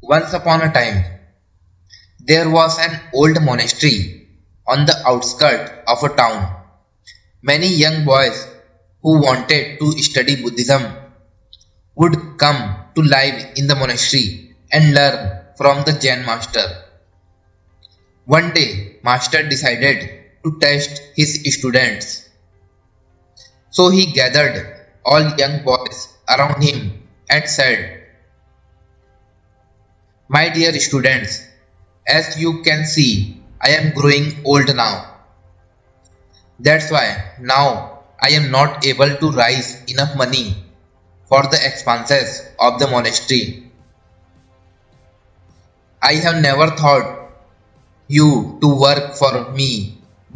Once upon a time, there was an old monastery on the outskirts of a town. Many young boys who wanted to study Buddhism would come to live in the monastery and learn from the Zen master. One day, master decided to test his students. So he gathered all young boys around him and said, "My dear students, as you can see, I am growing old now. That's why now I am not able to raise enough money for the expenses of the monastery. I have never thought you to work for me,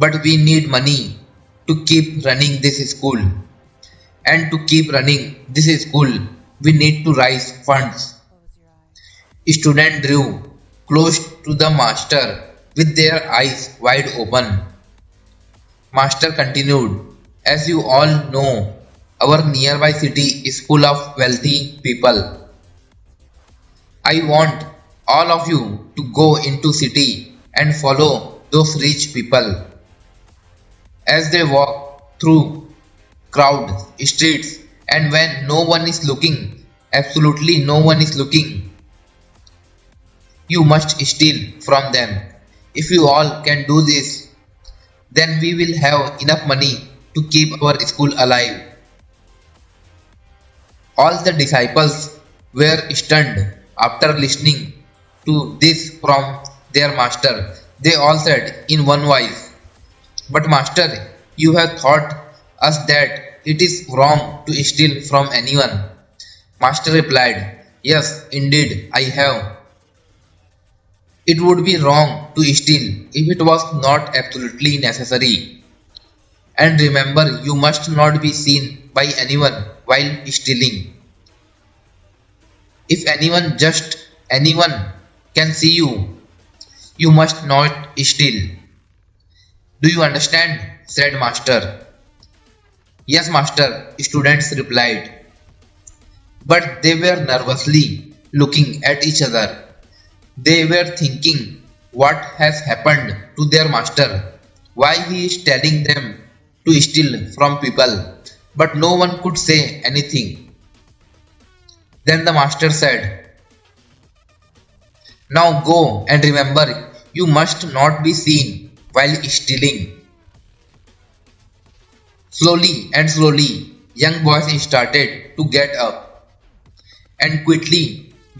but we need money to keep running this school. And to keep running this school, we need to raise funds." Students drew close to the master with their eyes wide open. Master continued, "As you all know, our nearby city is full of wealthy people. I want all of you to go into city and follow those rich people. As they walk through crowded streets and when no one is looking, absolutely no one is looking, you must steal from them. If you all can do this, then we will have enough money to keep our school alive." All the disciples were stunned after listening to this from their master. They all said in one voice, "But master, you have taught us that it is wrong to steal from anyone." Master replied, "Yes, indeed I have. It would be wrong to steal if it was not absolutely necessary. And remember, you must not be seen by anyone while stealing. If anyone can see you, you must not steal. Do you understand?" said master. "Yes, master," students replied. But they were nervously looking at each other. They were thinking what has happened to their master, why he is telling them to steal from people, but no one could say anything. Then the master said, "Now go and remember, you must not be seen while stealing." Slowly, young boys started to get up and quickly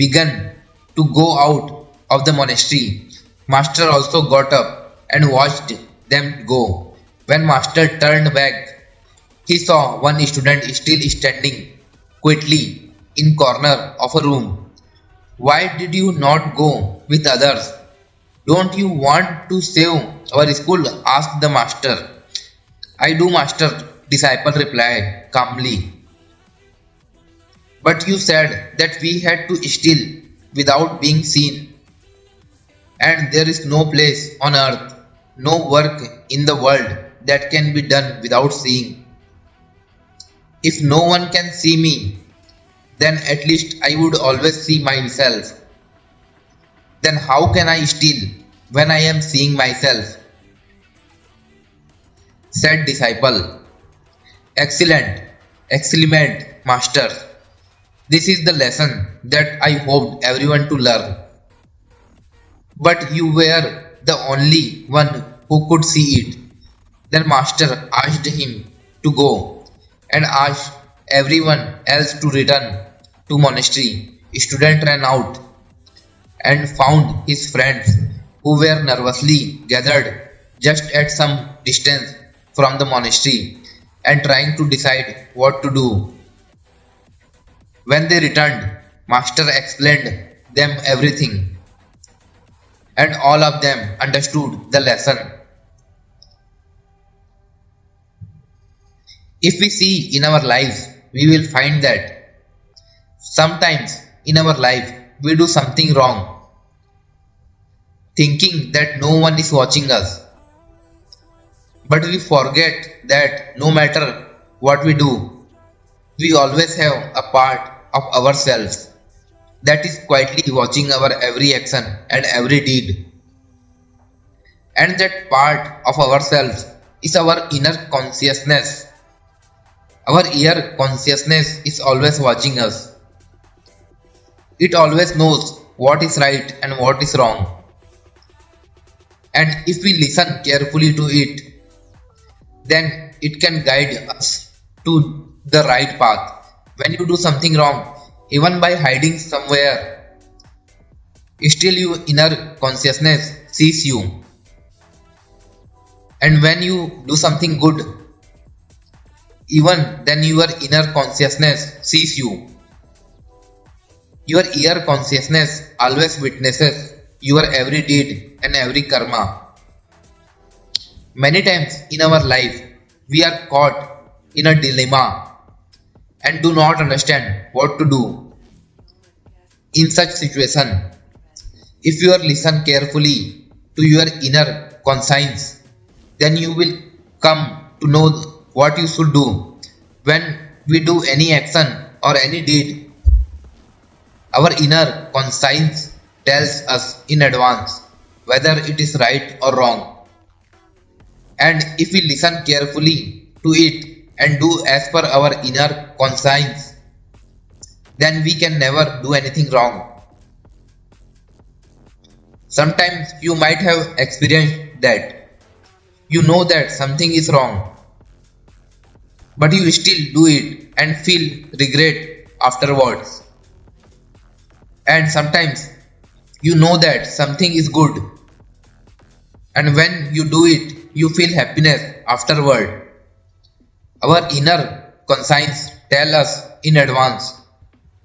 began to go out of the monastery. Master also got up and watched them go. When master turned back, he saw one student still standing quietly in corner of a room. "Why did you not go with others? Don't you want to save our school?" asked the master. "I do, master," disciple replied calmly. "But you said that we had to steal without being seen. And there is no place on earth, no work in the world that can be done without seeing. If no one can see me, then at least I would always see myself. Then how can I steal when I am seeing myself?" Said disciple, Excellent, master. This is the lesson that I hoped everyone to learn. But you were the only one who could see it." Then master asked him to go and asked everyone else to return to monastery. Student ran out and found his friends who were nervously gathered just at some distance from the monastery and trying to decide what to do. When they returned, master explained them everything, and all of them understood the lesson. If we see in our lives, we will find that sometimes in our life we do something wrong, thinking that no one is watching us. But we forget that no matter what we do, we always have a part of ourselves that is quietly watching our every action and every deed. And that part of ourselves is our inner consciousness. Our inner consciousness is always watching us. It always knows what is right and what is wrong. And if we listen carefully to it, then it can guide us to the right path. When you do something wrong, even by hiding somewhere, still your inner consciousness sees you. And when you do something good, even then your inner consciousness sees you. Your inner consciousness always witnesses your every deed and every karma. Many times in our life, we are caught in a dilemma and do not understand what to do. In such situation, if you listen carefully to your inner conscience, then you will come to know what you should do. When we do any action or any deed, our inner conscience tells us in advance whether it is right or wrong. And if we listen carefully to it and do as per our inner conscience, then we can never do anything wrong. Sometimes you might have experienced that. You know that something is wrong, but you still do it and feel regret afterwards. And sometimes you know that something is good, and when you do it, you feel happiness afterward. Our inner conscience tells us in advance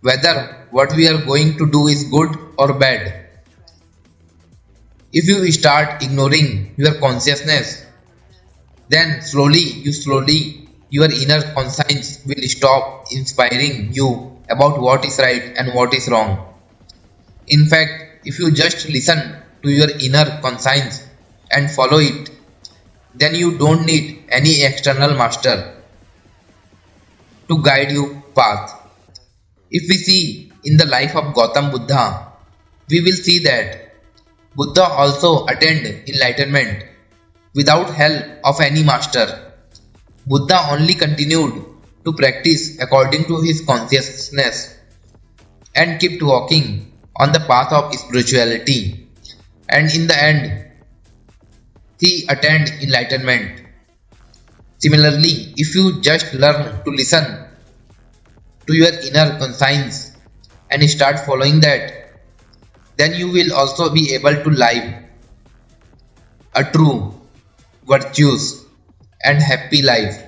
whether what we are going to do is good or bad. If you start ignoring your consciousness, then slowly your inner conscience will stop inspiring you about what is right and what is wrong. In fact, if you just listen to your inner conscience and follow it, then you don't need any external master to guide you path. If we see in the life of Gautam Buddha, we will see that Buddha also attained enlightenment without help of any master. Buddha only continued to practice according to his consciousness and kept walking on the path of spirituality. And in the end, he attained enlightenment. Similarly, if you just learn to listen to your inner conscience and start following that, then you will also be able to live a true, virtuous, and happy life.